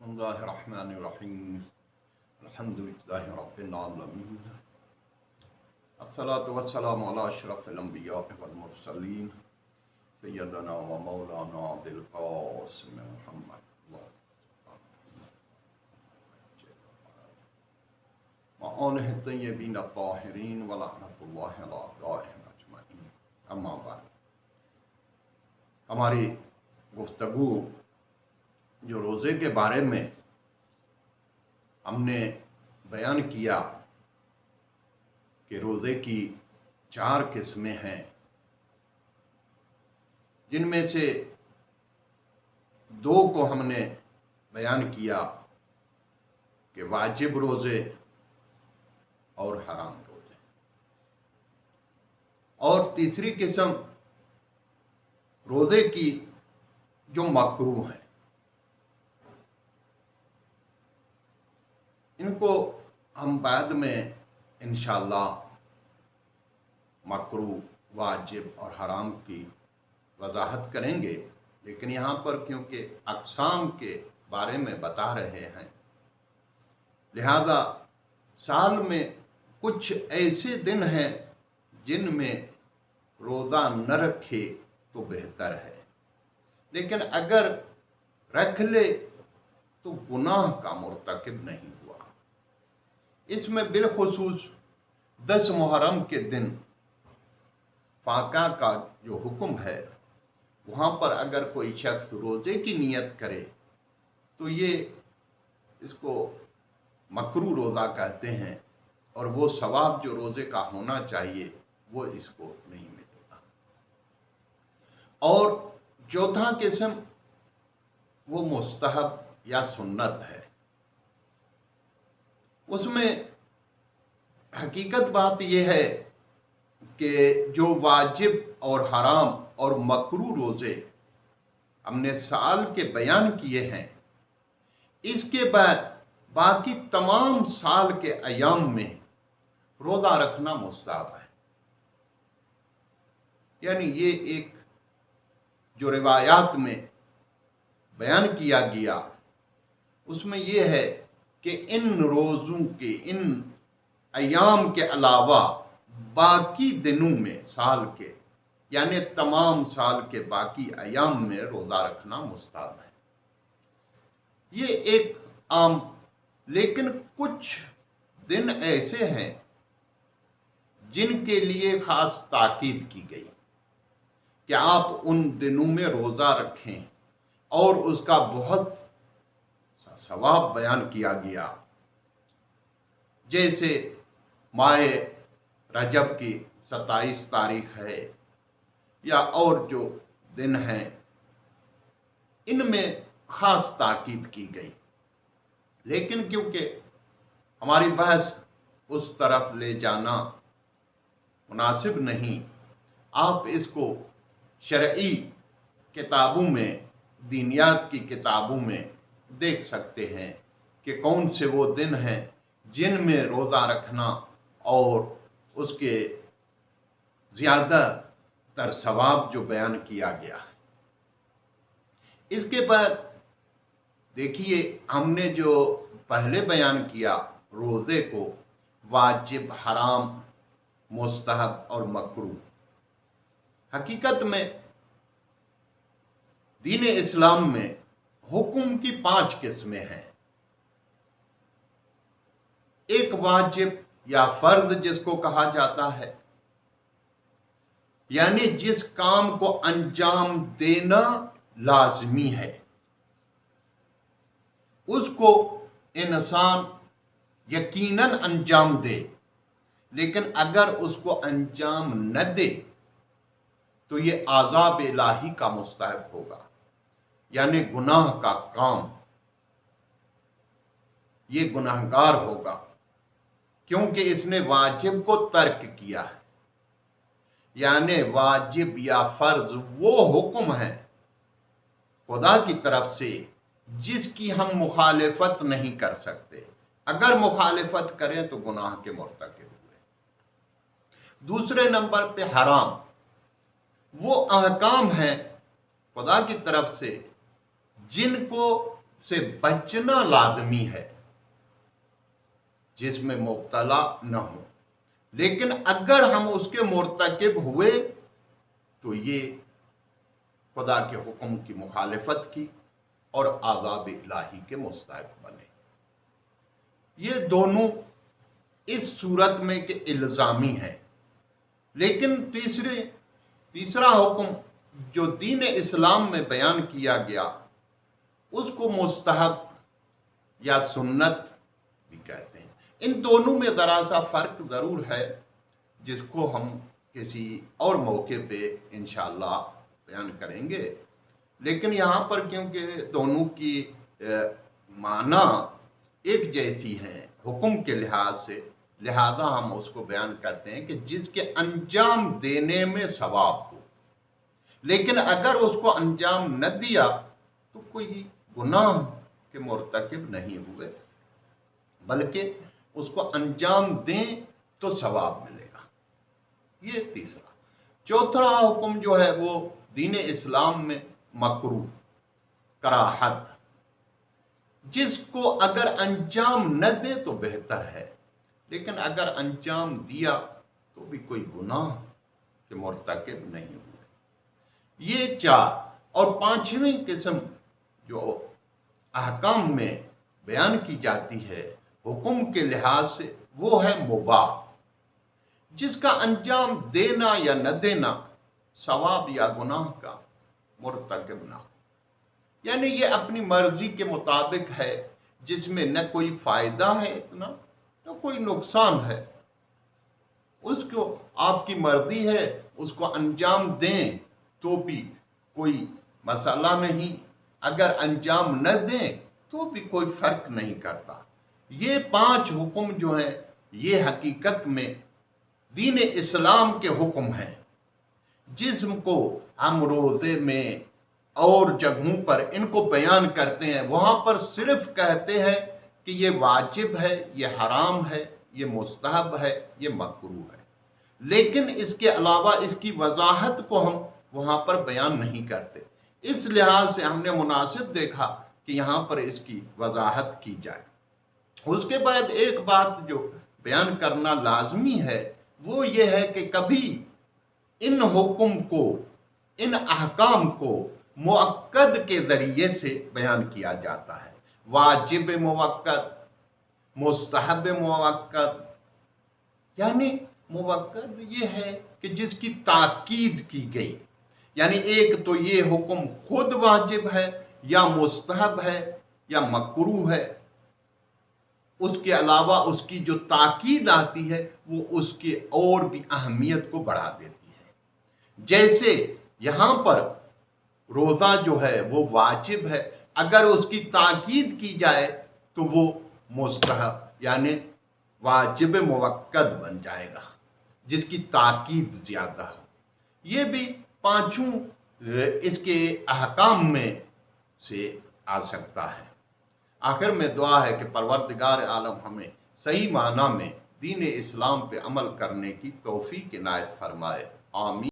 बिस्मिल्लाहिर्रहमानिर्रहीम अल्हम्दुलिल्लाहि रब्बिल आलमीन अस्सलातु वस्सलामु अला अशरफिल अंबिया वल मुरसलीन सय्यदना व मौलाना अबुल कासिम मुहम्मद व आलिहि तय्यबीन अत्ताहिरीन व लअनतुल्लाहि अला अअदाइहिम अजमईन। अम्मा बाद, हमारी गुफ्तगू जो रोज़े के बारे में हमने बयान किया कि रोज़े की 4 किस्में हैं, जिनमें से 2 को हमने बयान किया कि वाजिब रोज़े और हराम रोज़े, और तीसरी किस्म रोज़े की जो मकरूह है। इनको हम बाद में इंशाअल्लाह मकरूह, वाजिब और हराम की वजाहत करेंगे, लेकिन यहाँ पर क्योंकि अक़साम के बारे में बता रहे हैं, लिहाजा साल में कुछ ऐसे दिन हैं जिनमें रोज़ा न रखे तो बेहतर है, लेकिन अगर रख ले तो गुनाह का मुर्तकिब नहीं हुआ। इसमें बिलखुसूस 10 मुहर्रम के दिन फाका का जो हुक्म है, वहाँ पर अगर कोई शख्स रोज़े की नियत करे तो ये इसको मकरूह रोज़ा कहते हैं, और वो सवाब जो रोज़े का होना चाहिए वो इसको नहीं मिलेगा। और चौथा किस्म वो मुस्तहब या सुन्नत है। उसमें हकीकत बात यह है कि जो वाजिब और हराम और मकरूह रोज़े हमने साल के बयान किए हैं, इसके बाद बाकी तमाम साल के अयाम में रोज़ा रखना मुस्तहब है। यानी ये एक जो रिवायात में बयान किया गया उसमें यह है कि इन रोज़ों के, इन अयाम के अलावा बाकी दिनों में साल के, यानी तमाम साल के बाकी अयाम में रोज़ा रखना मुस्तहब है। ये एक आम, लेकिन कुछ दिन ऐसे हैं जिनके लिए ख़ास ताकीद की गई कि आप उन दिनों में रोज़ा रखें, और उसका बहुत सवाब बयान किया गया। जैसे माह रजब की 27 तारीख है, या और जो दिन हैं, इनमें ख़ास ताकीद की गई। लेकिन क्योंकि हमारी बहस उस तरफ ले जाना मुनासिब नहीं, आप इसको शरई किताबों में, दीनियात की किताबों में देख सकते हैं कि कौन से वो दिन हैं जिनमें रोज़ा रखना और उसके ज़्यादातर सवाब जो बयान किया गया है। इसके बाद देखिए, हमने जो पहले बयान किया रोज़े को वाजिब, हराम, मुस्तहब और मकरूह, हकीकत में दीन इस्लाम में हुक्म की 5 किस्में हैं। एक वाजिब या फर्ज जिसको कहा जाता है, यानी जिस काम को अंजाम देना लाजमी है, उसको इंसान यकीनन अंजाम दे, लेकिन अगर उसको अंजाम न दे तो ये आज़ाब इलाही का मुस्तहक होगा, यानी गुनाह का काम, ये गुनाहगार होगा, क्योंकि इसने वाजिब को तर्क किया है। यानी वाजिब या फर्ज वो हुक्म है खुदा की तरफ से जिसकी हम मुखालिफत नहीं कर सकते। अगर मुखालिफत करें तो गुनाह के मुर्तकिब हुए। दूसरे नंबर पे हराम, वो अहकाम हैं खुदा की तरफ से जिनको से बचना लाजमी है जिसमें मुब्तला न हो, लेकिन अगर हम उसके मुर्तकिब हुए तो ये खुदा के हुक्म की मुखालिफत की और आज़ाब इलाही के मुस्तहिक बने। ये दोनों इस सूरत में के इल्ज़ामी हैं। लेकिन तीसरा हुक्म जो दीन इस्लाम में बयान किया गया उसको मुस्तहब या सुन्नत भी कहते हैं। इन दोनों में ज़रा सा फ़र्क ज़रूर है जिसको हम किसी और मौके पे इंशाअल्लाह बयान करेंगे। लेकिन यहाँ पर क्योंकि दोनों की माना एक जैसी हैं हुक्म के लिहाज से, लिहाजा हम उसको बयान करते हैं कि जिसके अंजाम देने में सवाब हो, लेकिन अगर उसको अंजाम न दिया तो कोई गुनाह के मुर्तकिब नहीं हुए, बल्कि उसको अंजाम दें तो सवाब मिलेगा। ये तीसरा। चौथा हुक्म जो है वो दीन इस्लाम में मकरूह, कराहत, जिसको अगर अंजाम न दे तो बेहतर है, लेकिन अगर अंजाम दिया तो भी कोई गुनाह के मुर्तकिब नहीं हुए। ये चार। और पांचवी किस्म जो अहकाम में बयान की जाती है हुक्म के लिहाज से, वो है मुबाह, जिसका अंजाम देना या न देना सवाब या गुनाह का मुर्तकिब ना हो। यानी ये अपनी मर्जी के मुताबिक है, जिसमें न कोई फायदा है इतना न कोई नुकसान है। उसको आपकी मर्जी है, उसको अंजाम दें तो भी कोई मसला नहीं, अगर अंजाम न दें तो भी कोई फर्क नहीं करता। ये पांच हुक्म जो हैं ये हकीकत में दीन इस्लाम के हुक्म हैं, जिसको हम रोज़े में और जगहों पर इनको बयान करते हैं। वहाँ पर सिर्फ कहते हैं कि ये वाजिब है, ये हराम है, ये मुस्तहब है, ये मकरूह है, लेकिन इसके अलावा इसकी वजाहत को हम वहाँ पर बयान नहीं करते। इस लिहाज से हमने मुनासिब देखा कि यहाँ पर इसकी वजाहत की जाए। उसके बाद एक बात जो बयान करना लाजमी है वो ये है कि कभी इन हुक्म को, इन अहकाम को मुअक्कद के ज़रिए से बयान किया जाता है। वाजिब मुअक्कद, मुस्तहब मुअक्कद। यानी मुअक्कद ये है कि जिसकी ताकीद की गई, यानी एक तो ये हुक्म खुद वाजिब है या मुस्तहब है या मकरूह है, उसके अलावा उसकी जो ताकीद आती है वो उसके और भी अहमियत को बढ़ा देती है। जैसे यहाँ पर रोज़ा जो है वो वाजिब है, अगर उसकी ताकीद की जाए तो वो मुस्तहब यानी वाजिब मुवक्कद बन जाएगा, जिसकी ताकीद ज़्यादा हो। ये भी पांचों इसके अहकाम में से आ सकता है। आखिर में दुआ है कि परवरदिगार आलम हमें सही माना में दीन इस्लाम पे अमल करने की तौफीक इनायत फरमाए। आमीन।